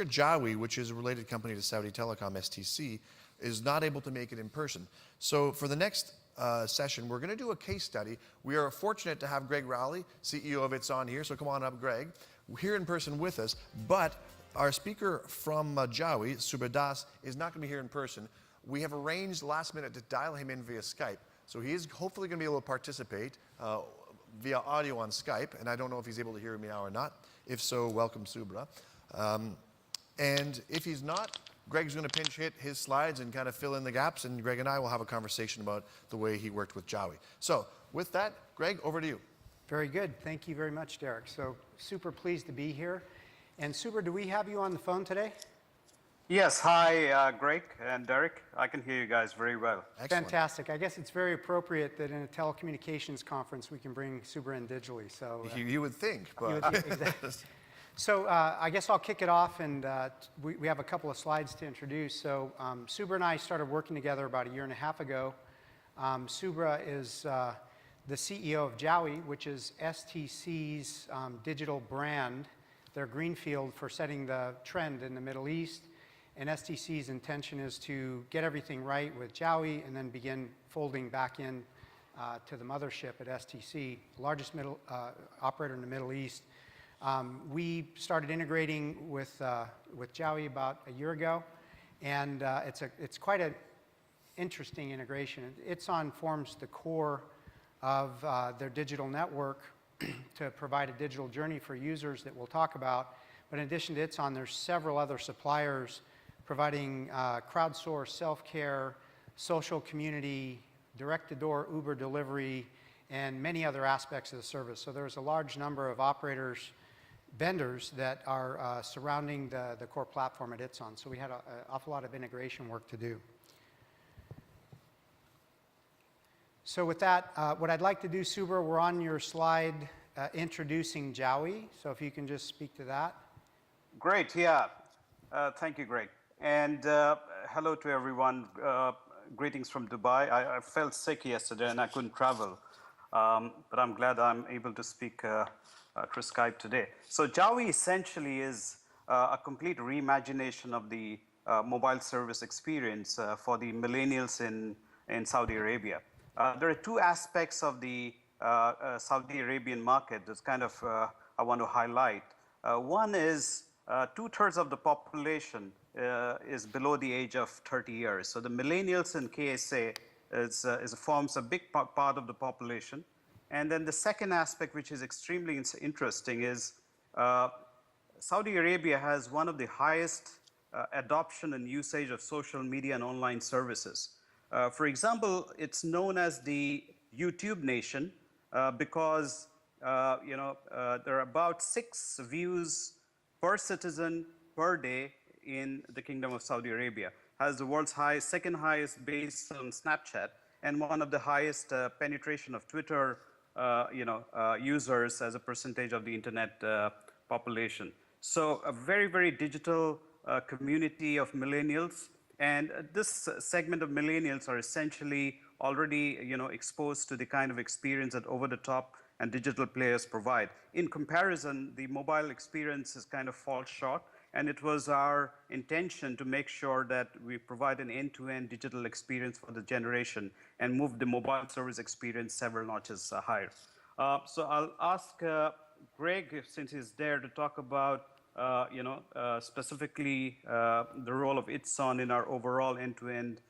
Jawwy, which is a related company to Saudi Telecom, STC, is not able to make it in person. So for the next session, we're going to do a case study. We are fortunate to have Greg Raleigh, CEO of ItsOn here, so come on up, Greg, here in person with us. But our speaker from Jawwy, Subhra, is not going to be here in person. We have arranged last minute to dial him in via Skype. So he is hopefully going to be able to participate via audio on Skype, and I don't know if he's able to hear me now or not. If so, welcome, Subhra. And if he's not, Greg's going to pinch hit his slides and kind of fill in the gaps, and Greg and I will have a conversation about the way he worked with Jawwy. So with that, Greg, over to you. Very good. Thank you very much, Derek. So super pleased to be here. And Subhra, do we have you on the phone today? Yes. Hi, Greg and Derek. I can hear you guys very well. Excellent. Fantastic. I guess it's very appropriate that in a telecommunications conference we can bring Subhra in digitally. So you would think, but exactly. So I guess I'll kick it off, and we have a couple of slides to introduce. So Subhra and I started working together about a year and a half ago. Subhra is the CEO of Jawwy, which is STC's digital brand, their greenfield for setting the trend in the Middle East. And STC's intention is to get everything right with Jawwy and then begin folding back in to the mothership at STC, largest operator in the Middle East. We started integrating with Jawwy about a year ago, and it's quite an interesting integration. ItsOn forms the core of their digital network to provide a digital journey for users that we'll talk about. But in addition to ItsOn, there's several other suppliers providing crowdsourced self-care, social community, direct-to-door Uber delivery, and many other aspects of the service. So there's a large number of operators, vendors that are surrounding the core platform at ItsOn. So we had an awful lot of integration work to do. So with that, what I'd like to do, Subhra, we're on your slide introducing Jawwy. So if you can just speak to that. Great. Yeah. Thank you, Greg. And hello to everyone. Greetings from Dubai. I felt sick yesterday and I couldn't travel, but I'm glad I'm able to speak through Skype today. So Jawwy essentially is a complete reimagination of the mobile service experience for the millennials in Saudi Arabia. There are two aspects of the Saudi Arabian market that kind of I want to highlight. One is 2/3 of the population is below the age of 30 years. So the millennials in KSA forms a big part of the population. And then the second aspect, which is extremely interesting, is Saudi Arabia has one of the highest adoption and usage of social media and online services. For example, it's known as the YouTube nation because there are about 6 views per citizen per day in the Kingdom of Saudi Arabia. Has the world's second highest base on Snapchat, and one of the highest penetration of Twitter users as a percentage of the internet population. So a very, very digital community of millennials. And this segment of millennials are essentially already exposed to the kind of experience that over-the-top and digital players provide. In comparison, the mobile experience is kind of falls short, and it was our intention to make sure that we provide an end-to-end digital experience for the generation and move the mobile service experience several notches higher. So I'll ask Greg, since he's there, to talk about specifically the role of ItsOn in our overall end-to-end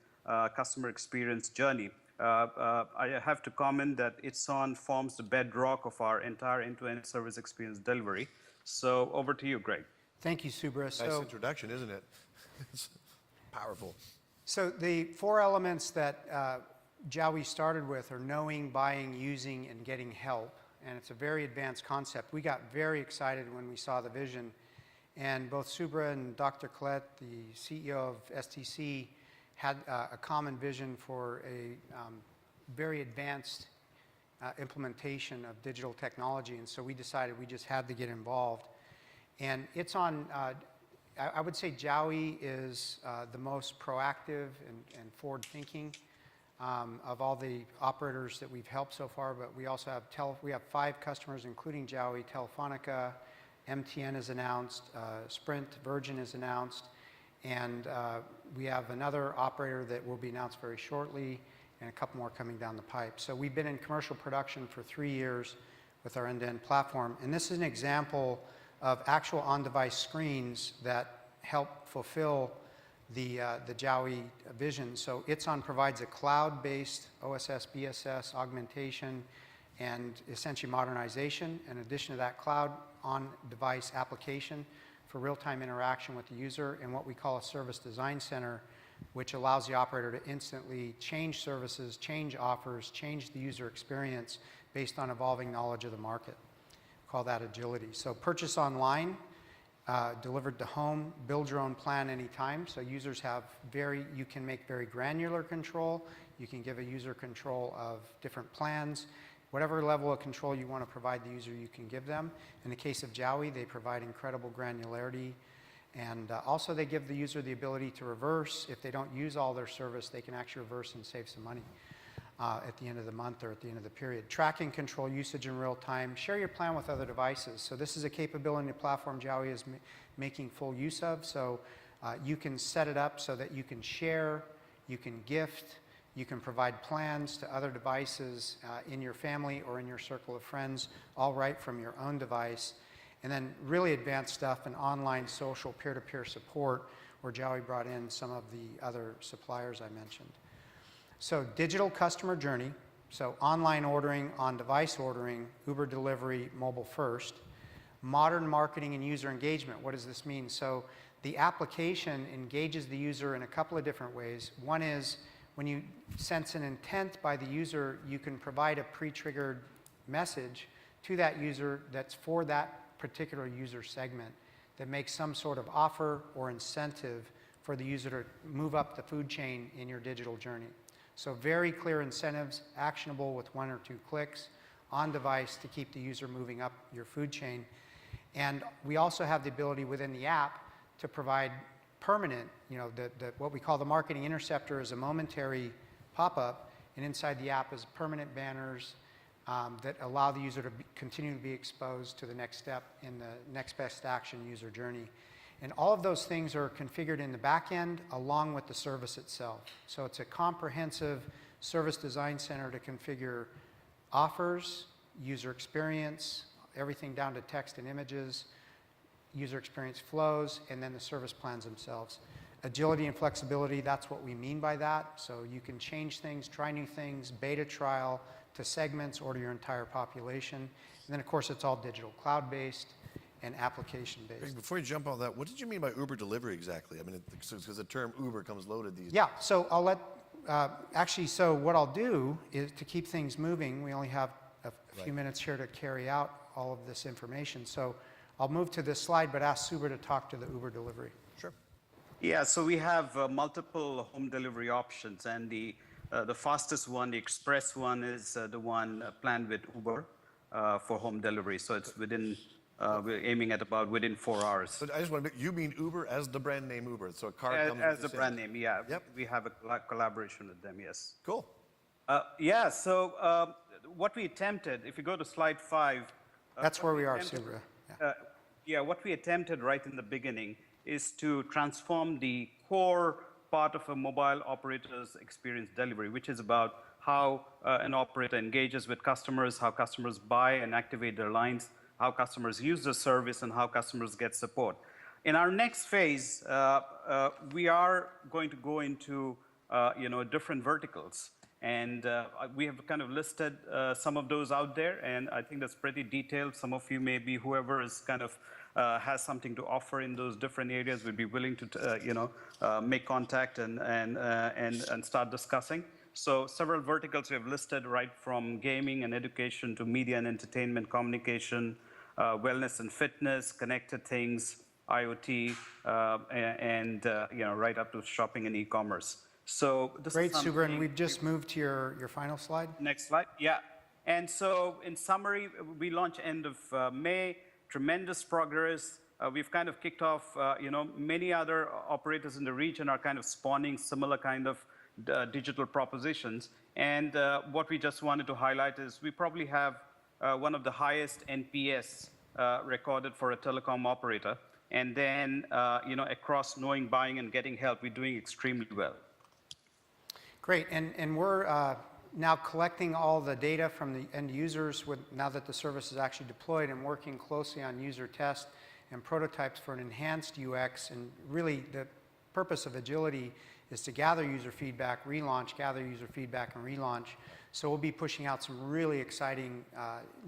customer experience journey. I have to comment that ItsOn forms the bedrock of our entire end-to-end service experience delivery. So over to you, Greg. Thank you, Subhra. Nice introduction, isn't it? It's powerful. So the 4 elements that Jawwy started with are knowing, buying, using, and getting help. And it's a very advanced concept. We got very excited when we saw the vision. And both Subhra and Dr. Colette, the CEO of STC, had a common vision for a very advanced implementation of digital technology. And so we decided we just had to get involved. And ItsOn, I would say Jawwy is the most proactive and forward-thinking of all the operators that we've helped so far. But we also have 5 customers, including Jawwy, Telefonica, MTN is announced, Sprint, Virgin is announced, and we have another operator that will be announced very shortly, and a couple more coming down the pipe. So we've been in commercial production for 3 years with our end-to-end platform, and this is an example of actual on-device screens that help fulfill the Jawwy vision. So ItsOn provides a cloud-based OSS, BSS, augmentation, and essentially modernization. In addition to that, cloud on-device application for real-time interaction with the user, and what we call a service design center, which allows the operator to instantly change services, change offers, change the user experience based on evolving knowledge of the market. Call that agility. So purchase online, delivered to home, build your own plan anytime. So users have you can make very granular control. You can give a user control of different plans. Whatever level of control you want to provide the user, you can give them. In the case of Jawwy, they provide incredible granularity. And also they give the user the ability to reverse. If they don't use all their service, they can actually reverse and save some money at the end of the month or at the end of the period. Track and control usage in real time. Share your plan with other devices. So this is a capability in the platform Jawwy is making full use of. So you can set it up so that you can share, you can gift, you can provide plans to other devices in your family or in your circle of friends, all right from your own device. And then really advanced stuff in online, social, peer-to-peer support, where Jawwy brought in some of the other suppliers I mentioned. So digital customer journey, so online ordering, on-device ordering, Uber delivery, mobile first. Modern marketing and user engagement, what does this mean? So the application engages the user in a couple of different ways. One is when you sense an intent by the user, you can provide a pre-triggered message to that user that's for that particular user segment that makes some sort of offer or incentive for the user to move up the food chain in your digital journey. So very clear incentives, actionable with 1 or 2 clicks on device to keep the user moving up your food chain. And we also have the ability within the app to provide permanent, what we call the marketing interceptor is a momentary pop-up, and inside the app is permanent banners that allow the user to continue to be exposed to the next step in the next best action user journey. And all of those things are configured in the back end along with the service itself. So it's a comprehensive service design center to configure offers, user experience, everything down to text and images, user experience flows, and then the service plans themselves. Agility and flexibility, that's what we mean by that. So you can change things, try new things, beta trial to segments or to your entire population. And then, of course, it's all digital, cloud-based and application-based. Before you jump on that, what did you mean by Uber delivery exactly? I mean, because the term Uber comes loaded these days. Yeah, so I'll let, so what I'll do is to keep things moving, we only have a few minutes here to carry out all of this information. So I'll move to this slide, but ask Subhra to talk to the Uber delivery. Sure. Yeah, so we have multiple home delivery options, and the fastest one, the express one, is the one planned with Uber for home delivery. So it's within, we're aiming at about within 4 hours. But I just want to, you mean Uber as the brand name Uber? So a car comes As with the same- brand name, yeah. Yep. We have a collaboration with them, yes. Cool. Yeah, so what we attempted, if you go to slide 5. That's where we are, Subhra. Yeah. What we attempted right in the beginning is to transform the core part of a mobile operator's experience delivery, which is about how an operator engages with customers, how customers buy and activate their lines, how customers use the service, and how customers get support. In our next phase, we are going to go into different verticals. And we have kind of listed some of those out there, and I think that's pretty detailed. Some of you, maybe whoever is kind of has something to offer in those different areas, would be willing to make contact and start discussing. So several verticals we have listed, right from gaming and education to media and entertainment, communication, wellness and fitness, connected things, IoT, and right up to shopping and e-commerce. So this Great, is Subhra, and we've just moved to your final slide. Next slide, yeah. And so in summary, we launched end of May, tremendous progress. We've kind of kicked off, many other operators in the region are kind of spawning similar kind of digital propositions. And what we just wanted to highlight is we probably have one of the highest NPS recorded for a telecom operator. And then, across knowing, buying, and getting help, we're doing extremely well. Great, and we're now collecting all the data from the end users now that the service is actually deployed, and working closely on user tests and prototypes for an enhanced UX. And really, the purpose of agility is to gather user feedback, relaunch, gather user feedback, and relaunch. So we'll be pushing out some really exciting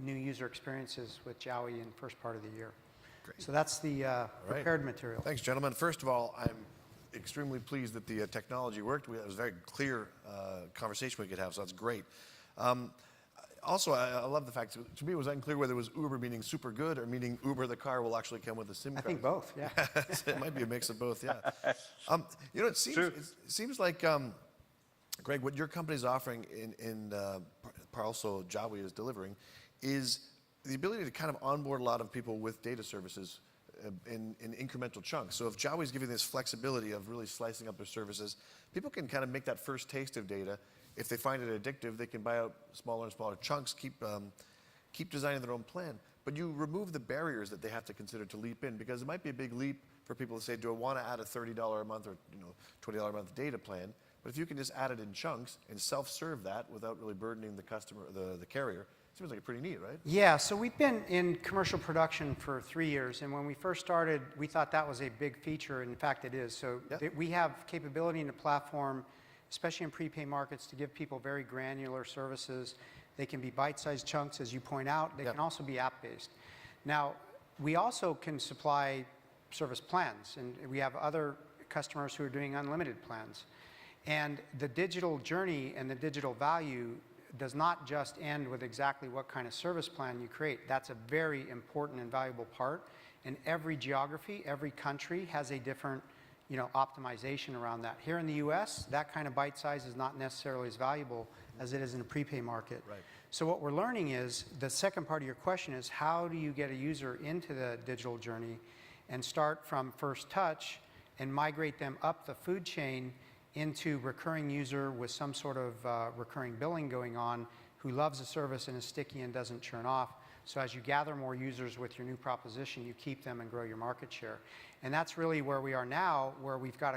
new user experiences with Jawwy in the first part of the year. Great. So that's the prepared material. Thanks, gentlemen. First of all, I'm extremely pleased that the technology worked. It was a very clear conversation we could have, so that's great. Also, I love the fact, to me, it was unclear whether it was Uber meaning super good or meaning Uber, the car, will actually come with a SIM card. I think both, yeah. It might be a mix of both, yeah. It seems like, Greg, what your company's offering in also Jawwy is delivering is the ability to kind of onboard a lot of people with data services in incremental chunks. So if Jawwy is giving this flexibility of really slicing up their services, people can kind of make that first taste of data. If they find it addictive, they can buy out smaller and smaller chunks, keep designing their own plan. But you remove the barriers that they have to consider to leap in, because it might be a big leap for people to say, do I want to add a $30 a month or $20 a month data plan? But if you can just add it in chunks and self-serve that without really burdening the customer, the carrier, it seems like it's pretty neat, right? Yeah, so we've been in commercial production for 3 years, and when we first started, we thought that was a big feature. In fact, it is. So we have capability in the platform, especially in prepaid markets, to give people very granular services. They can be bite-sized chunks, as you point out. They can also be app-based. Now, we also can supply service plans, and we have other customers who are doing unlimited plans. And the digital journey and the digital value does not just end with exactly what kind of service plan you create. That's a very important and valuable part. And every geography, every country has a different optimization around that. Here in the US, that kind of bite size is not necessarily as valuable as it is in a prepay market. Right. So what we're learning is, the second part of your question is, how do you get a user into the digital journey and start from first touch and migrate them up the food chain into recurring user with some sort of recurring billing going on, who loves the service and is sticky and doesn't churn off. So as you gather more users with your new proposition, you keep them and grow your market share. And that's really where we are now, where we've got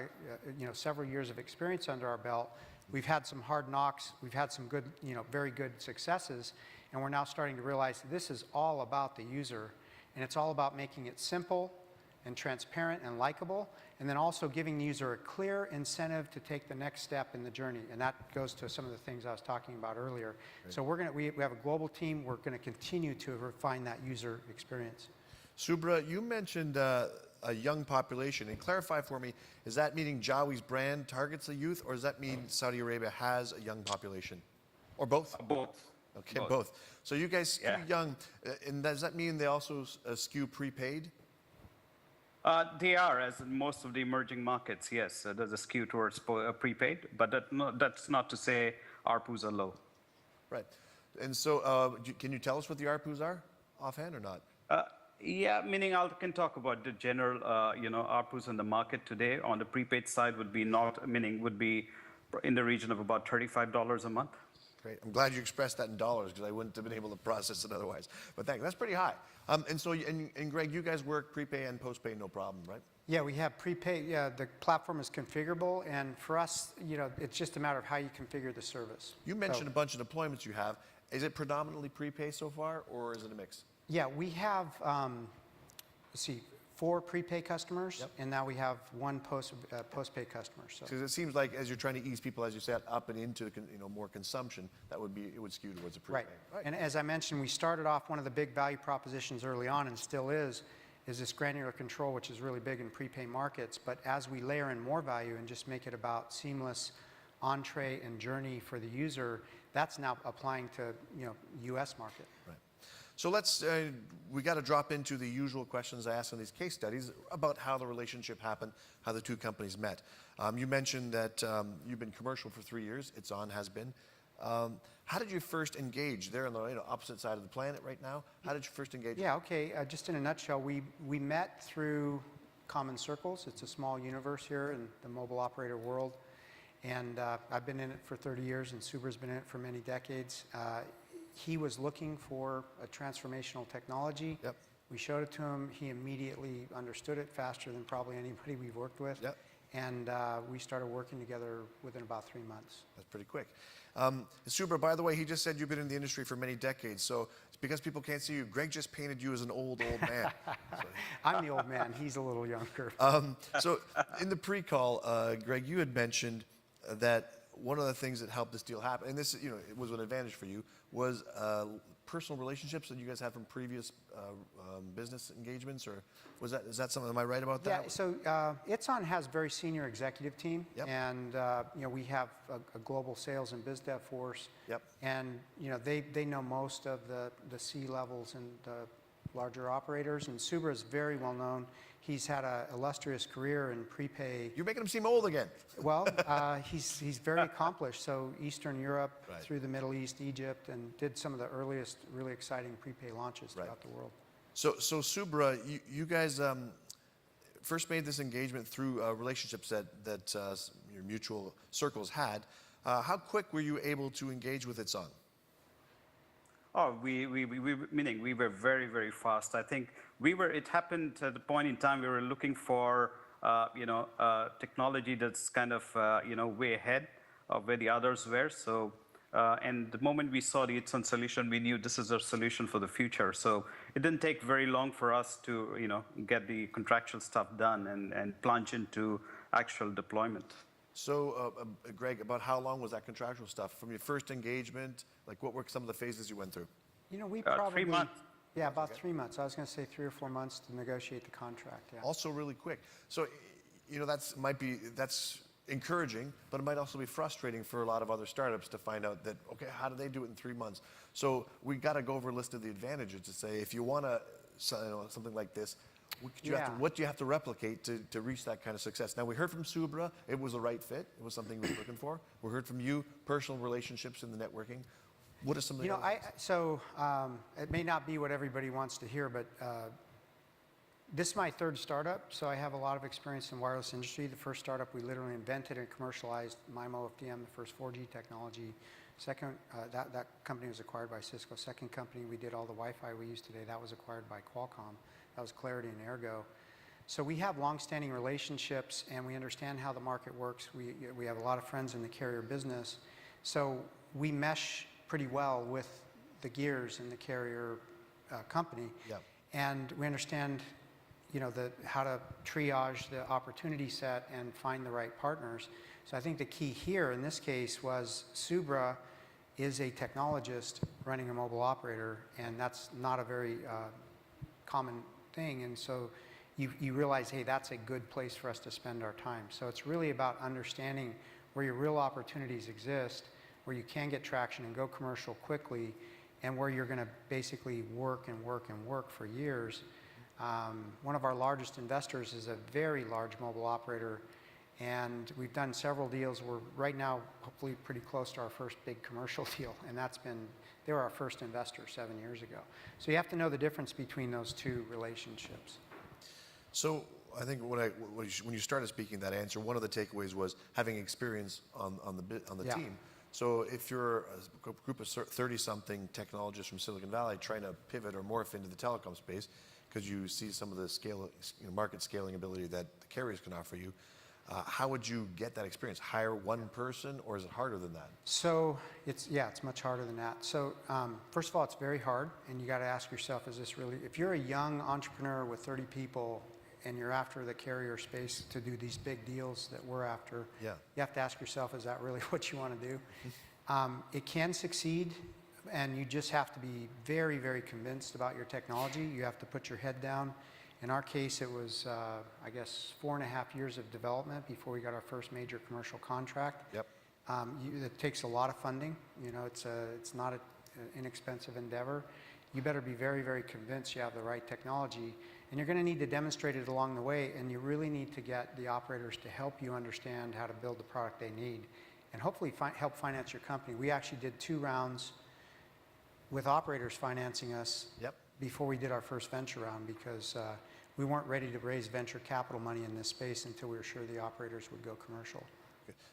several years of experience under our belt. We've had some hard knocks, we've had some good, very good successes, and we're now starting to realize that this is all about the user, and it's all about making it simple and transparent and likable, and then also giving the user a clear incentive to take the next step in the journey. And that goes to some of the things I was talking about earlier. Right. So we have a global team. We're going to continue to refine that user experience. Subhra, you mentioned a young population. And clarify for me, is that meaning Jawwy's brand targets the youth, or does that mean Saudi Arabia has a young population? Or both? Both. Okay, both. So you guys skew young. And does that mean they also skew prepaid? They are, as in most of the emerging markets, yes. There's a skew towards prepaid, but that's not to say ARPUs are low. Right. And so can you tell us what the ARPUs are offhand or not? Yeah, meaning I can talk about the general, ARPUs in the market today. On the prepaid side would be in the region of about $35 a month. Great. I'm glad you expressed that in dollars, because I wouldn't have been able to process it otherwise. But thanks. That's pretty high. And so, and Greg, you guys work prepay and postpay, no problem, right? Yeah, we have prepay. Yeah, the platform is configurable, and for us, it's just a matter of how you configure the service. You mentioned a bunch of deployments you have. Is it predominantly prepay so far, or is it a mix? Yeah, we have, 4 prepay customers, and now we have 1 postpay customer. So because it seems like as you're trying to ease people, as you said, up and into more consumption, it would skew towards a prepay. Right. And as I mentioned, we started off, one of the big value propositions early on, and still is this granular control, which is really big in prepay markets. But as we layer in more value and just make it about seamless entree and journey for the user, that's now applying to U.S. market. Right. So we got to drop into the usual questions I ask in these case studies about how the relationship happened, how the two companies met. You mentioned that you've been commercial for 3 years. ItsOn has been. How did you first engage? They're on the opposite side of the planet right now. How did you first engage? Yeah, okay. Just in a nutshell, we met through common circles. It's a small universe here in the mobile operator world. And I've been in it for 30 years, and Subhra's been in it for many decades. He was looking for a transformational technology. Yep. We showed it to him. He immediately understood it faster than probably anybody we've worked with. Yep. And we started working together within about 3 months. That's pretty quick. Subhra, by the way, he just said you've been in the industry for many decades. So it's because people can't see you, Greg just painted you as an old man. So, I'm the old man. He's a little younger. so in the pre-call, Greg, you had mentioned that one of the things that helped this deal happen, and this, it was an advantage for you, was personal relationships that you guys had from previous business engagements, or is that something? Am I right about that? Yeah. So ItsOn has a very senior executive team, Yep. and we have a global sales and biz dev force. Yep. And they know most of the C levels and the larger operators. And Subhra is very well known. He's had an illustrious career in prepay. You're making him seem old again. Well, he's very accomplished. So Eastern Europe, Right. through the Middle East, Egypt, and did some of the earliest really exciting prepay launches throughout the world. So Subhra, you guys first made this engagement through relationships that your mutual circles had. How quick were you able to engage with ItsOn? Oh, meaning we were very, very fast. I think it happened at the point in time we were looking for, technology that's kind of, way ahead of where the others were. So, and the moment we saw the ItsOn solution, we knew this is our solution for the future. So it didn't take very long for us to, get the contractual stuff done and plunge into actual deployment. So, Greg, about how long was that contractual stuff from your first engagement? Like, what were some of the phases you went through? We probably 3 months. Yeah, about 3 months. I was going to say 3 or 4 months to negotiate the contract. Yeah. Also, really quick. So, that's encouraging, but it might also be frustrating for a lot of other startups to find out that, okay, how do they do it in 3 months? So we got to go over a list of the advantages to say, if you want to, something like this, what do you have to replicate to reach that kind of success? Now, we heard from Subhra, it was the right fit. It was something we were looking for. We heard from you, personal relationships in the networking. What are some of the it may not be what everybody wants to hear, but this is my third startup, so I have a lot of experience in the wireless industry. The first startup, we literally invented and commercialized MIMO FDM, the first 4G technology. Second, that company was acquired by Cisco. Second company, we did all the Wi-Fi we use today. That was acquired by Qualcomm. That was Clarity and Ergo. So we have long-standing relationships, and we understand how the market works. We have a lot of friends in the carrier business. So we mesh pretty well with the gears in the carrier company. Yep. And we understand how to triage the opportunity set and find the right partners. So I think the key here in this case was Subhra is a technologist running a mobile operator, and that's not a very common thing. And so you realize, hey, that's a good place for us to spend our time. So it's really about understanding where your real opportunities exist, where you can get traction and go commercial quickly, and where you're going to basically work and work and work for years. One of our largest investors is a very large mobile operator, and we've done several deals. We're right now hopefully pretty close to our first big commercial deal, and they were our first investor 7 years ago. So you have to know the difference between those two relationships. So I think when you started speaking that answer, one of the takeaways was having experience on the team. So if you're a group of 30-something technologists from Silicon Valley trying to pivot or morph into the telecom space, because you see some of the market scaling ability that the carriers can offer you, how would you get that experience? Hire one person, or is it harder than that? So it's much harder than that. So first of all, it's very hard, and you got to ask yourself, is this really? If you're a young entrepreneur with 30 people, and you're after the carrier space to do these big deals that we're after, you have to ask yourself, is that really what you want to do? It can succeed, and you just have to be very, very convinced about your technology. You have to put your head down. In our case, it was, 4.5 years of development before we got our first major commercial contract. Yep. It takes a lot of funding. It's not an inexpensive endeavor. You better be very, very convinced you have the right technology. And you're going to need to demonstrate it along the way, and you really need to get the operators to help you understand how to build the product they need, and hopefully help finance your company. We actually did 2 rounds with operators financing us before we did our first venture round, because we weren't ready to raise venture capital money in this space until we were sure the operators would go commercial.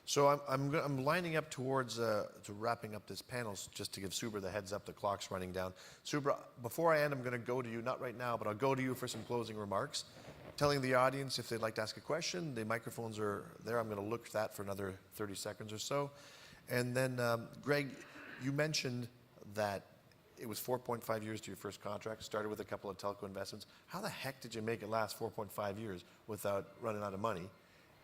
So I'm lining up towards to wrapping up this panel just to give Subhra the heads up. The clock's running down. Subhra, before I end, I'm going to go to you, not right now, but I'll go to you for some closing remarks, telling the audience if they'd like to ask a question. The microphones are there. I'm going to look at that for another 30 seconds or so. And then, Greg, you mentioned that it was 4.5 years to your first contract, started with a couple of telco investments. How the heck did you make it last 4.5 years without running out of money?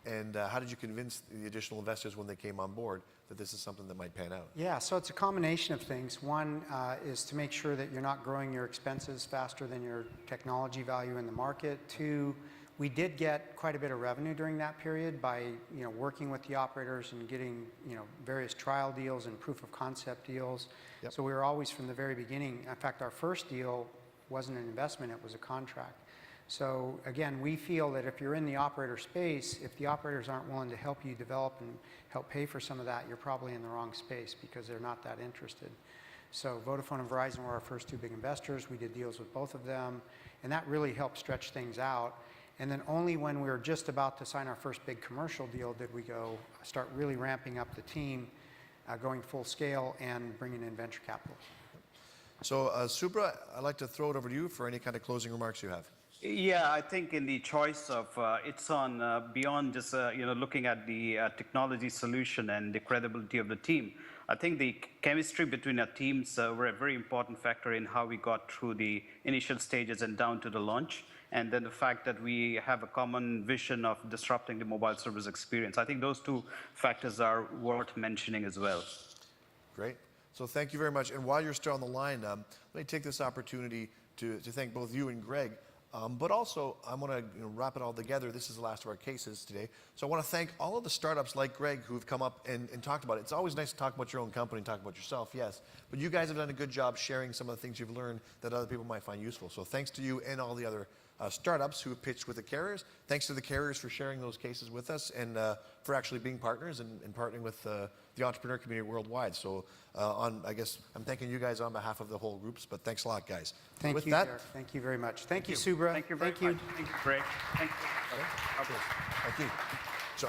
And how did you convince the additional investors when they came on board that this is something that might pan out? Yeah, so it's a combination of things. One is to make sure that you're not growing your expenses faster than your technology value in the market. Two, we did get quite a bit of revenue during that period by working with the operators and getting various trial deals and proof of concept deals. Yep. So we were always from the very beginning. In fact, our first deal wasn't an investment, it was a contract. So again, we feel that if you're in the operator space, if the operators aren't willing to help you develop and help pay for some of that, you're probably in the wrong space because they're not that interested. So Vodafone and Verizon were our first two big investors. We did deals with both of them, and that really helped stretch things out. And then only when we were just about to sign our first big commercial deal did we start really ramping up the team, going full scale and bringing in venture capital. So Subhra, I'd like to throw it over to you for any kind of closing remarks you have. Yeah, I think in the choice of ItsOn, beyond just looking at the technology solution and the credibility of the team, I think the chemistry between our teams were a very important factor in how we got through the initial stages and down to the launch. And then the fact that we have a common vision of disrupting the mobile service experience. I think those two factors are worth mentioning as well. Great. So thank you very much. And while you're still on the line, let me take this opportunity to thank both you and Greg. But also, I want to wrap it all together. This is the last of our cases today. So I want to thank all of the startups like Greg who've come up and talked about it. It's always nice to talk about your own company and talk about yourself, yes. But you guys have done a good job sharing some of the things you've learned that other people might find useful. So thanks to you and all the other startups who have pitched with the carriers. Thanks to the carriers for sharing those cases with us and for actually being partners and partnering with the entrepreneur community worldwide. So I guess I'm thanking you guys on behalf of the whole groups, but thanks a lot, guys. Thank with you, that, Derek. Thank you very much. Thank you, Subhra. Thank you very much. Thank you, Greg. Thank you. Thank you. So.